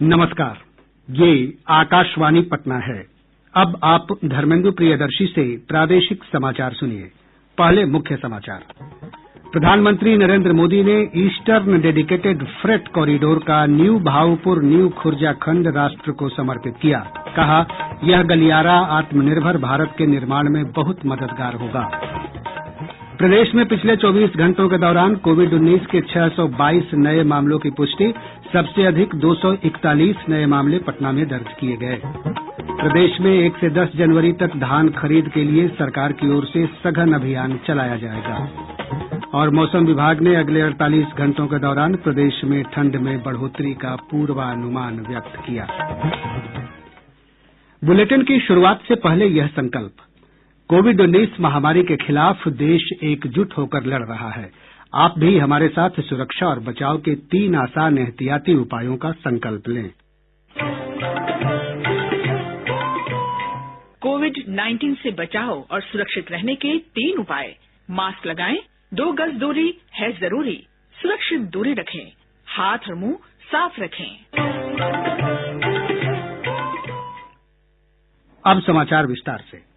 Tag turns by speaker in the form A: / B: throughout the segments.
A: नमस्कार, ये आकाशवाणी पटना है। अब आप धर्मेंदु प्रियदर्शी से प्रादेशिक समाचार सुनिए। पहले मुख्य समाचार। प्रधानमंत्री नरेंद्र मोदी ने ईस्टर्न डेडिकेटेड फ्रेट कॉरिडोर का न्यू भाऊपुर न्यू खुर्जा खंड राष्ट्र को समर्पित किया। कहा, यह गलियारा आत्मनिर्भर भारत के निर्माण में बहुत मददगार होगा। प्रदेश में पिछले 24 घंटों के दौरान कोविड-19 के 622 नये मामलों की पुष्टि। सबसे अधिक 241 नये मामले पटना में दर्ज किए गए। प्रदेश में 1 से 10 जनवरी तक धान खरीद के लिए सरकार की ओर से सघन अभियान चलाया जाएगा। और मौसम विभाग ने अगले 48 घंटों के दौरान प्रदेश में ठंड में बढ़ोतरी का पूर्वानुमान व्यक्त किया। बुलेटिन की शुरुआत से पहले यह संकल्प। कोविड-19 महामारी के खिलाफ देश एकजुट होकर लड़ रहा है। आप भी हमारे साथ सुरक्षा और बचाव के 3 आसान एहतियाती उपायों का संकल्प लें।
B: कोविड-19 से बचाव और सुरक्षित रहने के 3 उपाय। मास्क लगाएं, 2 गज दूरी है जरूरी, सुरक्षित दूरी रखें, हाथ और मुंह साफ रखें।
A: अब समाचार विस्तार से।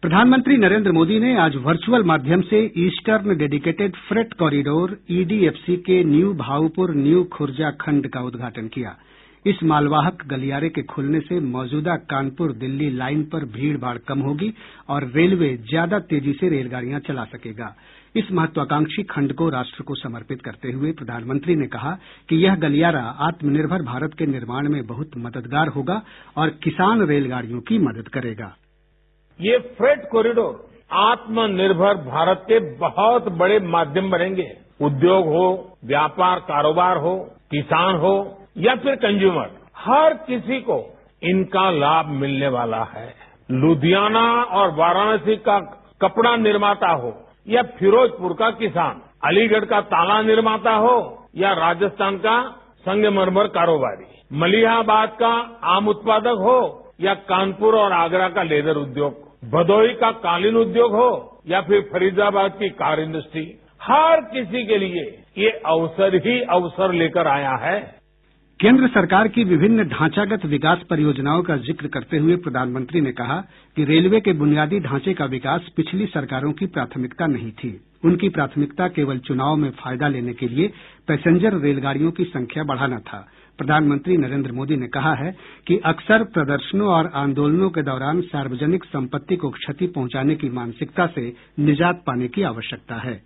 A: प्रधानमंत्री नरेंद्र मोदी ने आज वर्चुअल माध्यम से eastern dedicated freight corridor EDFC के न्यू भाऊपुर न्यू खुर्जा खंड का उद्घाटन किया। इस मालवाहक गलियारे के खुलने से मौजूदा कानपुर दिल्ली लाइन पर भीड़-भाड़ कम होगी और रेलवे ज्यादा तेजी से रेलगाड़ियां चला सकेगा। इस महत्वाकांक्षी खंड को राष्ट्र को समर्पित करते हुए प्रधानमंत्री ने कहा कि यह गलियारा आत्मनिर्भर भारत के निर्माण में बहुत मददगार होगा और किसान रेलगाड़ियों की मदद करेगा।
C: ये फ्रेट कॉरिडोर आत्मनिर्भर भारत के बहुत बड़े माध्यम बनेंगे। उद्योग हो, व्यापार कारोबार हो, किसान हो या फिर कंज्यूमर, हर किसी को इनका लाभ मिलने वाला है। लुधियाना और वाराणसी का कपड़ा निर्माता हो या फिरोजपुर का किसान, अलीगढ़ का ताला निर्माता हो या राजस्थान का संगमरमर कारोबारी, मलिहाबाद का आम उत्पादक हो या कानपुर और आगरा का लेदर उद्योग, भदोही का कालीन उद्योग हो या फिर फरीदाबाद की कार इंडस्ट्री, हर किसी के लिए ये अवसर ही अवसर लेकर आया है।
A: केंद्र सरकार की विभिन्न ढांचागत विकास परियोजनाओं का जिक्र करते हुए प्रधानमंत्री ने कहा कि रेलवे के बुनियादी ढांचे का विकास पिछली सरकारों की प्राथमिकता नहीं थी। उनकी प्राथमिकता केवल चुनाव में फायदा लेने के लिए पैसेंजर रेलगाड़ियों की संख्या बढ़ाना था। प्रधानमंत्री नरेंद्र मोदी ने कहा है कि अक्सर प्रदर्शनों और आंदोलनों के दौरान सार्वजनिक संपत्ति को क्षति पहुंचाने की मानसिकता से निजात पाने की आवश्यकता है।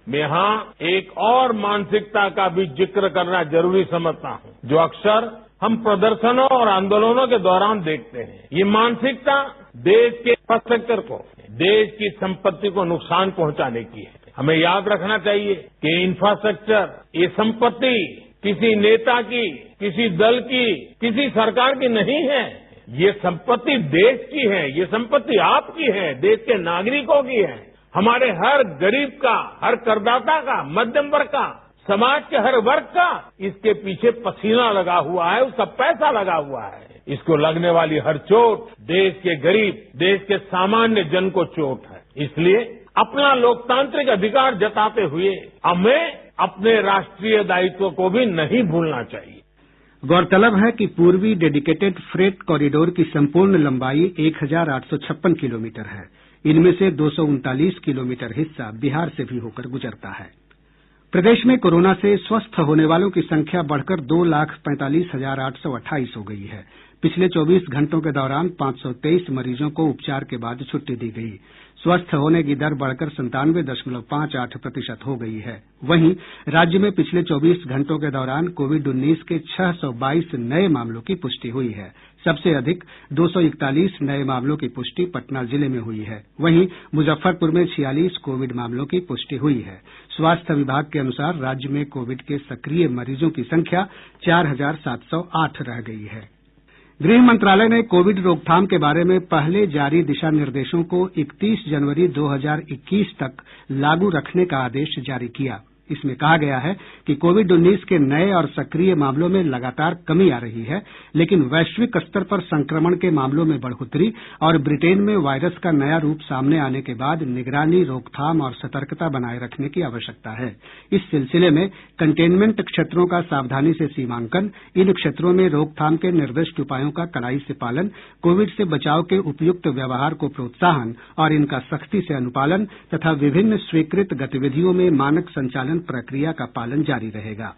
C: मैं यहाँ एक और मानसिकता का भी जिक्र करना जरूरी समझता हूँ, जो अक्सर हम प्रदर्शनों और आंदोलनों के दौरान देखते हैं। ये मानसिकता देश के इंफ्रास्ट्रक्चर को, देश की संपत्ति को नुकसान पहुंचाने की है। हमें याद रखना चाहिए कि इंफ्रास्ट्रक्चर, ये संपत्ति किसी नेता की, किसी दल की, किसी सरकार की नहीं है। ये संपत्ति देश की है, ये संपत्ति आपकी है, देश के नागरिकों की है। हमारे हर गरीब का, हर करदाता का, मध्यम वर्ग का, समाज के हर वर्ग का इसके पीछे पसीना लगा हुआ है, उसका पैसा लगा हुआ है। इसको लगने वाली हर चोट देश के गरीब, देश के सामान्य जन को चोट है। इसलिए अपना लोकतांत्रिक अधिकार जताते हुए हमें अपने राष्ट्रीय दायित्व को भी नहीं भूलना चाहिए।
A: गौरतलब है कि पूर्वी डेडिकेटेड फ्रेट कॉरिडोर की संपूर्ण लंबाई 1856 किलोमीटर है। इनमें से 239 किलोमीटर हिस्सा बिहार से भी होकर गुजरता है। प्रदेश में कोरोना से स्वस्थ होने वालों की संख्या बढ़कर 2,45,828 हो गई है। पिछले 24 घंटों के दौरान 523 मरीजों को उपचार के बाद छुट्टी दी गई। स्वस्थ होने की दर बढ़कर 97.58% हो गई है। वहीं राज्य में पिछले 24 घंटों के दौरान कोविड-19 के 622 नये मामलों की पुष्टि हुई है। सबसे अधिक 241 नये मामलों की पुष्टि पटना जिले में हुई है। वहीं मुजफ्फरपुर में 46 कोविड मामलों की पुष्टि हुई है। स्वास्थ्य विभाग के अनुसार राज्य में कोविड के सक्रिय मरीजों की संख्या 4,708 रह गई है। गृह मंत्रालय ने कोविड रोकथाम के बारे में पहले जारी दिशा निर्देशों को 31 जनवरी 2021 तक लागू रखने का आदेश जारी किया। इसमें कहा गया है कि कोविड-19 के नए और सक्रिय मामलों में लगातार कमी आ रही है, लेकिन वैश्विक स्तर पर संक्रमण के मामलों में बढ़ोतरी और ब्रिटेन में वायरस का नया रूप सामने आने के बाद निगरानी, रोकथाम और सतर्कता बनाए रखने की आवश्यकता है। इस सिलसिले में कंटेनमेंट क्षेत्रों का सावधानी से सीमांकन, इन क्षेत्रों में रोकथाम के निर्दिष्ट उपायों का कड़ाई से पालन, कोविड से बचाव के उपयुक्त व्यवहार को प्रोत्साहन और इनका सख्ती से अनुपालन तथा विभिन्न स्वीकृत गतिविधियों में मानक संचालन प्रक्रिया का पालन जारी रहेगा।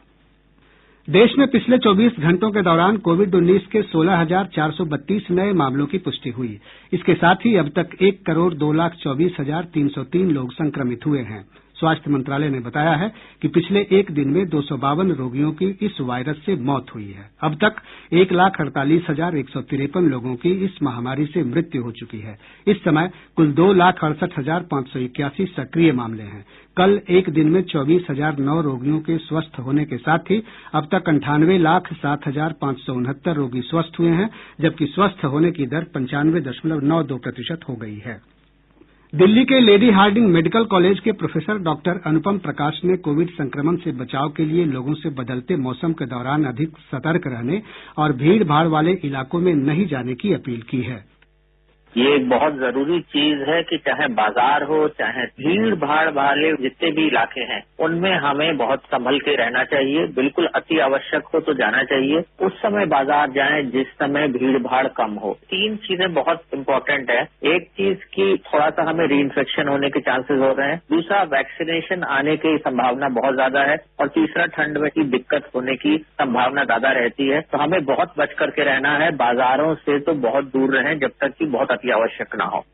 A: देश में पिछले 24 घंटों के दौरान कोविड-19 के 16,432 नए मामलों की पुष्टि हुई। इसके साथ ही अब तक 1,02,24,303 लोग संक्रमित हुए हैं। स्वास्थ्य मंत्रालय ने बताया है कि पिछले एक दिन में 252 रोगियों की इस वायरस से मौत हुई है। अब तक 1,48,153 लोगों की इस महामारी से मृत्यु हो चुकी है। इस समय कुल 2,68,581 सक्रिय मामले हैं। कल एक दिन में 24,009 रोगियों के स्वस्थ होने के साथ ही अब तक 98,07,569 रोगी स्वस्थ हुए हैं, जबकि स्वस्थ होने की दर 95.92% हो गई है। दिल्ली के लेडी हार्डिंग मेडिकल कॉलेज के प्रोफेसर डॉक्टर अनुपम प्रकाश ने कोविड संक्रमण से बचाव के लिए लोगों से बदलते मौसम के दौरान अधिक सतर्क रहने और भीड़-भाड़ वाले इलाकों में नहीं जाने की अपील की है।
D: ये एक बहुत जरूरी चीज है कि चाहे बाजार हो, चाहे भीड़ भाड़ वाले जितने भी इलाके हैं, उनमें हमें बहुत संभल के रहना चाहिए। बिल्कुल अति आवश्यक हो तो जाना चाहिए। उस समय बाजार जाएं जिस समय भीड़ भाड़ कम हो। 3 चीजें बहुत इंपॉर्टेंट है। एक चीज की थोड़ा सा हमें री इन्फेक्शन होने के चांसेस हो रहे हैं। दूसरा, वैक्सीनेशन आने की संभावना बहुत ज्यादा है। और तीसरा, ठंड में की दिक्कत होने की संभावना ज्यादा रहती है। तो हमें बहुत बच करके रहना है। बाजारों से तो बहुत दूर रहें जब तक कि बहुत आवश्यक ना हो।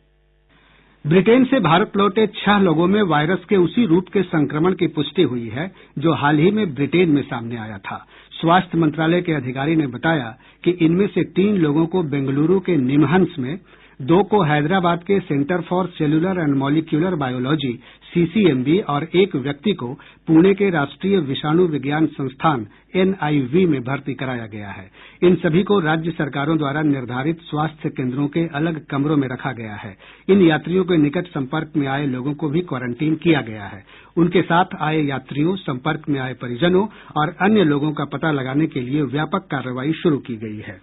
A: ब्रिटेन से भारत लौटे 6 लोगों में वायरस के उसी रूप के संक्रमण की पुष्टि हुई है जो हाल ही में ब्रिटेन में सामने आया था। स्वास्थ्य मंत्रालय के अधिकारी ने बताया कि इनमें से 3 लोगों को बेंगलुरु के निमहंस में, 2 को हैदराबाद के centre for cellular and molecular biology (CCMB) और 1 व्यक्ति को पुणे के राष्ट्रीय विषाणु विज्ञान संस्थान NIV में भर्ती कराया गया है। इन सभी को राज्य सरकारों द्वारा निर्धारित स्वास्थ्य केंद्रों के अलग कमरों में रखा गया है। इन यात्रियों के निकट संपर्क में आए लोगों को भी क्वारंटीन किया गया है। उनके साथ आए यात्रियों, संपर्क में आए परिजनों और अन्य लोगों का पता लगाने के लिए व्यापक कार्रवाई शुरू की गई है।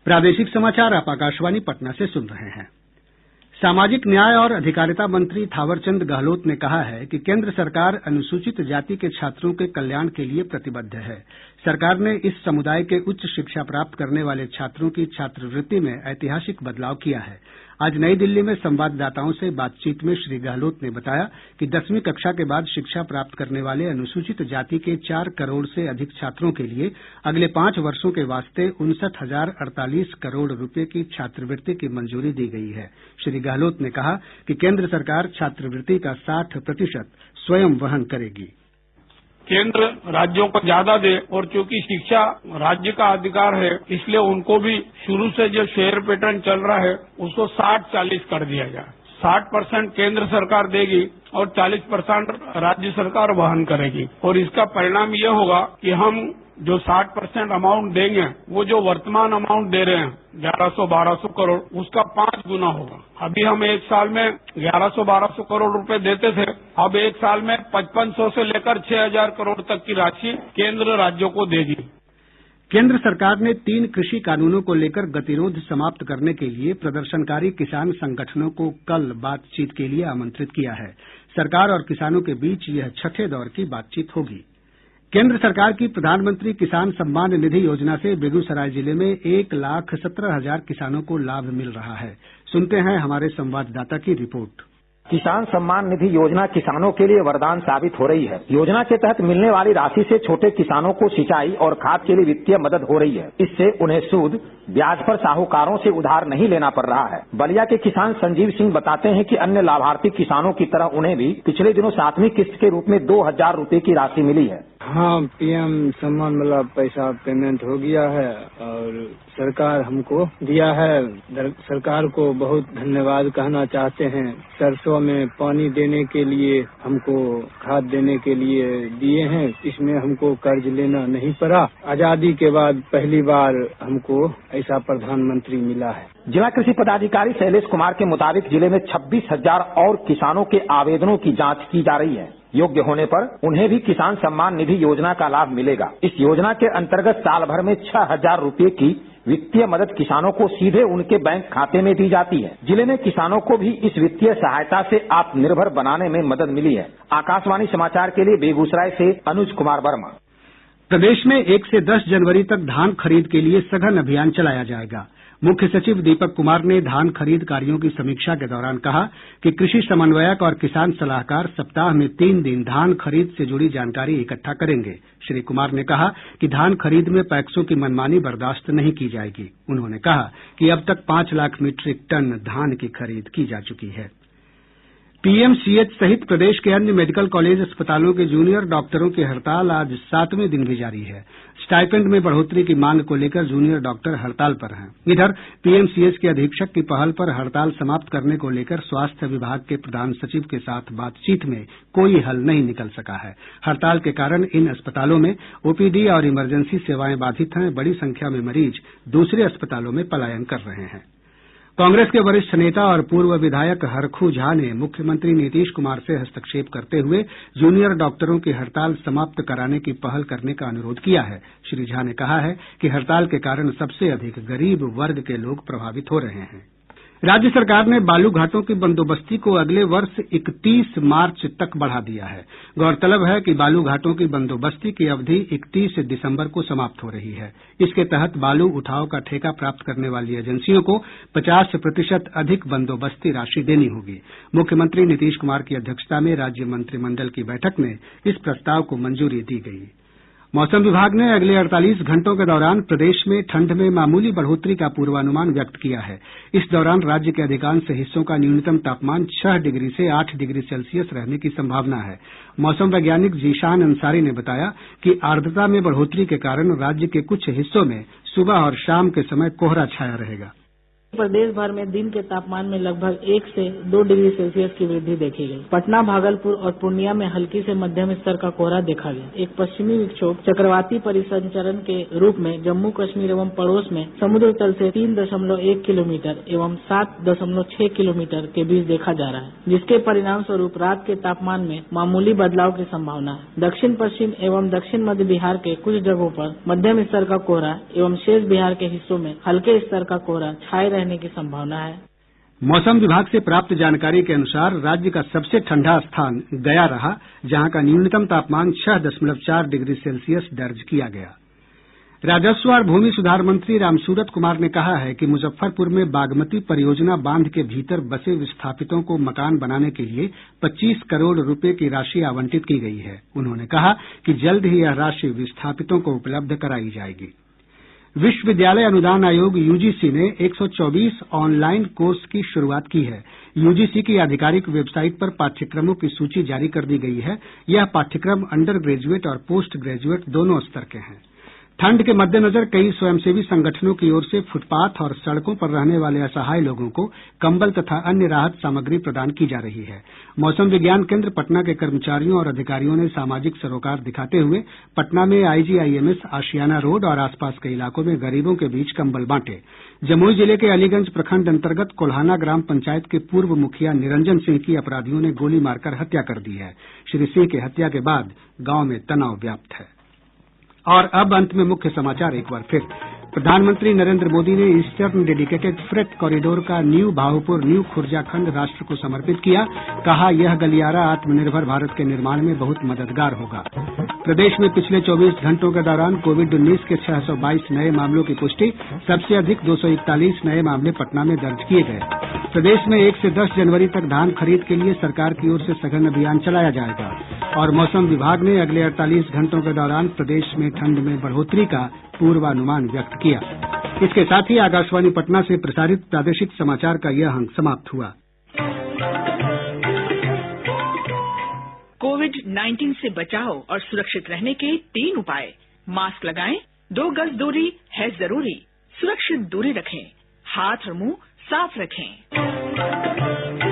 A: प्रादेशिक समाचार आप आकाशवाणी पटना से सुन रहे हैं। सामाजिक न्याय और अधिकारिता मंत्री थावरचंद गहलोत ने कहा है कि केंद्र सरकार अनुसूचित जाति के छात्रों के कल्याण के लिए प्रतिबद्ध है। सरकार ने इस समुदाय के उच्च शिक्षा प्राप्त करने वाले छात्रों की छात्रवृत्ति में ऐतिहासिक बदलाव किया है। आज नई दिल्ली में संवाददाताओं से बातचीत में श्री गहलोत ने बताया कि 10वीं कक्षा के बाद शिक्षा प्राप्त करने वाले अनुसूचित जाति के 4 करोड़ से अधिक छात्रों के लिए अगले 5 वर्षों के वास्ते 59,048 करोड़ रुपये की छात्रवृत्ति की मंजूरी दी गई है। श्री गहलोत ने कहा कि केंद्र सरकार छात्रवृत्ति का 60% स्वयं वहन करेगी।
E: केंद्र राज्यों को ज्यादा दे और चूंकि शिक्षा राज्य का अधिकार है, इसलिए उनको भी शुरू से जो शेयर पैटर्न चल रहा है उसको 60-40 कर दिया जाए। 60% केंद्र सरकार देगी और 40% राज्य सरकार वहन करेगी। और इसका परिणाम ये होगा कि हम जो 60% अमाउंट देंगे, वो जो वर्तमान अमाउंट दे रहे हैं 1100-1200 करोड़, उसका 5 गुना होगा। अभी हम एक साल में 1100-1200 करोड़ रुपए देते थे, अब एक साल में 5500 से लेकर 6000 करोड़ तक की राशि केंद्र राज्यों को देगी।
A: केंद्र सरकार ने 3 कृषि कानूनों को लेकर गतिरोध समाप्त करने के लिए प्रदर्शनकारी किसान संगठनों को कल बातचीत के लिए आमंत्रित किया है। सरकार और किसानों के बीच यह 6ठे दौर की बातचीत होगी। केंद्र सरकार की प्रधानमंत्री किसान सम्मान निधि योजना से बेगूसराय जिले में 1,17,000 किसानों को लाभ मिल रहा है। सुनते हैं हमारे संवाददाता की रिपोर्ट।
F: किसान सम्मान निधि योजना किसानों के लिए वरदान साबित हो रही है। योजना के तहत मिलने वाली राशि से छोटे किसानों को सिंचाई और खाद के लिए वित्तीय मदद हो रही है। इससे उन्हें सूद ब्याज पर साहूकारों से उधार नहीं लेना पड़ रहा है। बलिया के किसान संजीव सिंह बताते हैं कि अन्य लाभार्थी किसानों की तरह उन्हें भी पिछले दिनों 7वीं किस्त के रूप में 2,000 रुपए की राशि मिली है।
G: हाँ, पीएम सम्मान वाला पैसा पेमेंट हो गया है और सरकार हमको दिया है। सरकार को बहुत धन्यवाद कहना चाहते हैं। सरसों में पानी देने के लिए हमको खाद देने के लिए दिए हैं। इसमें हमको कर्ज लेना नहीं पड़ा। आजादी के बाद पहली बार हमको ऐसा प्रधानमंत्री मिला है।
F: जिला कृषि पदाधिकारी शैलेश कुमार के मुताबिक जिले में 26,000 और किसानों के आवेदनों की जांच की जा रही है। योग्य होने पर उन्हें भी किसान सम्मान निधि योजना का लाभ मिलेगा। इस योजना के अंतर्गत साल भर में 6,000 रुपए की वित्तीय मदद किसानों को सीधे उनके बैंक खाते में दी जाती है। जिले में किसानों को भी इस वित्तीय सहायता से आत्मनिर्भर बनाने में मदद मिली है। आकाशवाणी समाचार के लिए बेगूसराय से अनुज कुमार वर्मा।
A: प्रदेश में 1 से 10 जनवरी तक धान खरीद के लिए सघन अभियान चलाया जाएगा। मुख्य सचिव दीपक कुमार ने धान खरीद कार्यों की समीक्षा के दौरान कहा कि कृषि समन्वयक और किसान सलाहकार सप्ताह में 3 दिन धान खरीद से जुड़ी जानकारी इकट्ठा करेंगे। श्री कुमार ने कहा कि धान खरीद में पैक्सों की मनमानी बर्दाश्त नहीं की जाएगी। उन्होंने कहा कि अब तक 5 लाख मीट्रिक टन धान की खरीद की जा चुकी है। पीएमसीएच सहित प्रदेश के अन्य मेडिकल कॉलेज अस्पतालों के जूनियर डॉक्टरों की हड़ताल आज 7वें दिन भी जारी है। स्टाइपेंड में बढ़ोतरी की मांग को लेकर जूनियर डॉक्टर हड़ताल पर हैं। इधर पीएमसीएच के अधीक्षक की पहल पर हड़ताल समाप्त करने को लेकर स्वास्थ्य विभाग के प्रधान सचिव के साथ बातचीत में कोई हल नहीं निकल सका है। हड़ताल के कारण इन अस्पतालों में ओपीडी और इमरजेंसी सेवाएं बाधित हैं। बड़ी संख्या में मरीज दूसरे अस्पतालों में पलायन कर रहे हैं। कांग्रेस के वरिष्ठ नेता और पूर्व विधायक हरखू झा ने मुख्यमंत्री नीतीश कुमार से हस्तक्षेप करते हुए जूनियर डॉक्टरों की हड़ताल समाप्त कराने की पहल करने का अनुरोध किया है। श्री झा ने कहा है कि हड़ताल के कारण सबसे अधिक गरीब वर्ग के लोग प्रभावित हो रहे हैं। राज्य सरकार ने बालू घाटों की बंदोबस्ती को अगले वर्ष 31 मार्च तक बढ़ा दिया है। गौरतलब है कि बालू घाटों की बंदोबस्ती की अवधि 31 दिसंबर को समाप्त हो रही है। इसके तहत बालू उठाव का ठेका प्राप्त करने वाली एजेंसियों को 50% अधिक बंदोबस्ती राशि देनी होगी। मुख्यमंत्री नीतीश कुमार की अध्यक्षता में राज्य मंत्रिमंडल की बैठक में इस प्रस्ताव को मंजूरी दी गयी। मौसम विभाग ने अगले 48 घंटों के दौरान प्रदेश में ठंड में मामूली बढ़ोतरी का पूर्वानुमान व्यक्त किया है। इस दौरान राज्य के अधिकांश हिस्सों का न्यूनतम तापमान 6 डिग्री से 8 डिग्री सेल्सियस रहने की संभावना है। मौसम वैज्ञानिक जीशान अंसारी ने बताया कि आर्द्रता में बढ़ोतरी के कारण राज्य के कुछ हिस्सों में सुबह और शाम के समय कोहरा छाया रहेगा।
H: प्रदेश भर में दिन के तापमान में लगभग 1 से 2 डिग्री सेल्सियस की वृद्धि देखी गई। पटना, भागलपुर और पूर्णिया में हल्की से मध्यम स्तर का कोहरा देखा गया। एक पश्चिमी विक्षोभ चक्रवाती परिसंचरण के रूप में जम्मू कश्मीर एवं पड़ोस में समुद्र तल से 3.1 किलोमीटर एवं 7.6 किलोमीटर के बीच देखा जा रहा है, जिसके परिणाम स्वरूप रात के तापमान में मामूली बदलाव की संभावना है। दक्षिण पश्चिम एवं दक्षिण मध्य बिहार के कुछ जगहों पर मध्यम स्तर का कोहरा एवं शेष बिहार के हिस्सों में हल्के स्तर का कोहरा छाये रहने की संभावना है।
A: मौसम विभाग से प्राप्त जानकारी के अनुसार राज्य का सबसे ठंडा स्थान गया रहा, जहां का न्यूनतम तापमान 6.4 डिग्री सेल्सियस दर्ज किया गया। राजस्व और भूमि सुधार मंत्री रामसूरत कुमार ने कहा है कि मुजफ्फरपुर में बागमती परियोजना बांध के भीतर बसे विस्थापितों को मकान बनाने के लिए 25 करोड़ रुपए की राशि आवंटित की गई है। उन्होंने कहा कि जल्द ही यह राशि विस्थापितों को उपलब्ध कराई जाएगी। विश्वविद्यालय अनुदान आयोग यूजीसी ने 124 ऑनलाइन कोर्स की शुरुआत की है। यूजीसी की आधिकारिक वेबसाइट पर पाठ्यक्रमों की सूची जारी कर दी गई है। यह पाठ्यक्रम अंडर ग्रेजुएट और पोस्ट ग्रेजुएट दोनों स्तर के हैं। ठंड के मद्देनजर कई स्वयंसेवी संगठनों की ओर से फुटपाथ और सड़कों पर रहने वाले असहाय लोगों को कंबल तथा अन्य राहत सामग्री प्रदान की जा रही है। मौसम विज्ञान केंद्र पटना के कर्मचारियों और अधिकारियों ने सामाजिक सरोकार दिखाते हुए पटना में आईजीआईएमएस आशियाना रोड और आसपास के इलाकों में गरीबों के बीच कंबल बांटे। जमुई जिले के अलीगंज प्रखंड अंतर्गत कोल्हाना ग्राम पंचायत के पूर्व मुखिया निरंजन सिंह की अपराधियों ने गोली मारकर हत्या कर दी है। श्री सिंह की हत्या के बाद गांव में तनाव व्याप्त है। और अब अंत में मुख्य समाचार एक बार फिर। प्रधानमंत्री नरेंद्र मोदी ने ईस्टर्न डेडिकेटेड फ्रेट कॉरिडोर का न्यू भाऊपुर न्यू खुर्जा खंड राष्ट्र को समर्पित किया। कहा यह गलियारा आत्मनिर्भर भारत के निर्माण में बहुत मददगार होगा। प्रदेश में पिछले 24 घंटों के दौरान कोविड-19 के 622 नए मामलों की पुष्टि। सबसे अधिक 241 नए मामले पटना में दर्ज किए गए। प्रदेश में 1 से 10 जनवरी तक धान खरीद के लिए सरकार की ओर से सघन अभियान चलाया जाएगा। और मौसम विभाग ने अगले 48 घंटों के दौरान प्रदेश में ठंड में बढ़ोतरी का पूर्वानुमान व्यक्त किया। इसके साथ ही आकाशवाणी पटना से प्रसारित प्रादेशिक समाचार का यह अंक समाप्त हुआ।
B: कोविड-19 से बचाव और सुरक्षित रहने के 3 उपाय। मास्क लगाएं, 2 गज दूरी है जरूरी, सुरक्षित दूरी रखें, हाथ और मुंह साफ रखें।